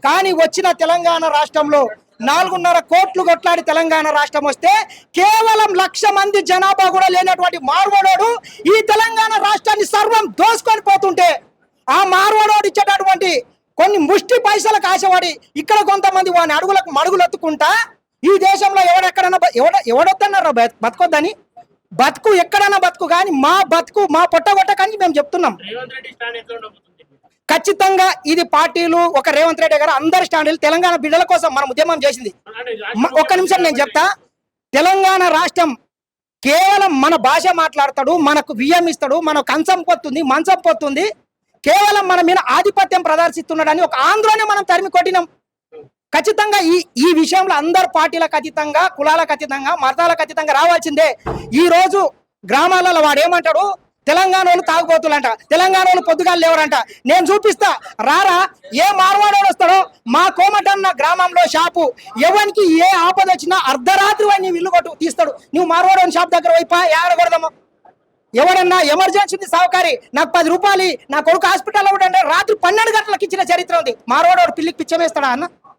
కానీ వచ్చిన తెలంగాణ రాష్ట్రంలో 4.5 కోట్లు కొట్లాడి తెలంగాణ రాష్ట్రం వస్తే కేవలం 1,00,000 మంది జనాభా కూడా లేనటువంటి మార్వాడోడు ఈ తెలంగాణ రాష్ట్రాన్ని సర్వం దోసుకొని పోతుంటే ఆ మార్వాడోడు ఇచ్చేటటువంటి కొన్ని ముష్టి పైసలకు ఆశపడి ఇక్కడ కొంతమంది వాని అడుగులకు మడుగులెత్తుకుంటా ఈ దేశంలో ఎవడొద్దన్నారా బతకొద్దని బతుకు ఎక్కడైనా బతుకు కానీ మా బతుకు మా పొట్టగొట్టకని మేము చెప్తున్నాం. ఖచ్చితంగా ఇది పార్టీలు ఒక రేవంత్ రెడ్డి గారు అందరి స్టాండీలు తెలంగాణ బిడ్డల కోసం మనం ఉద్యమం చేసింది. ఒక్క నిమిషం నేను చెప్తా. తెలంగాణ రాష్ట్రం కేవలం మన భాష మాట్లాడతాడు, మనకు బియ్యం ఇస్తాడు, మన కంచం పొత్తుంది, మంచం పొత్తుంది, కేవలం మన మీద ఆధిపత్యం ప్రదర్శిస్తున్నాడని ఒక ఆంధ్రనే మనం తరిమి కొట్టినాం. ఖచ్చితంగా ఈ విషయంలో అందరు పార్టీలకు అతీతంగా, కులాలకు అతీతంగా, మతాలకు అతీతంగా రావాల్సిందే. ఈ రోజు గ్రామాలలో వాడు ఏమంటాడు, తెలంగాణ వాళ్ళు తాగుబోతులంట, తెలంగాణ వాళ్ళు పొద్దుగాలు లేవరంట. నేను చూపిస్తా రారా, ఏ మార్వాడోడు వస్తాడో మా కోమటన్న గ్రామంలో షాపు ఎవరికి ఏ ఆపద వచ్చినా అర్ధరాత్రి వాడిని ఇల్లు కొట్టు తీస్తాడు. నువ్వు మార్వాడోని షాప్ దగ్గర వైపా ఏడగొడదాము. ఎవడన్నా ఎమర్జెన్సీ ఉంది సహకారి, నాకు 10 రూపాయలు నా కొడుకు హాస్పిటల్లో ఉంటే రాత్రి 12 గంటలకు ఇచ్చిన చరిత్ర ఉంది. మార్వాడోడు పిల్లికి పిచ్చమేస్తాడా అన్న?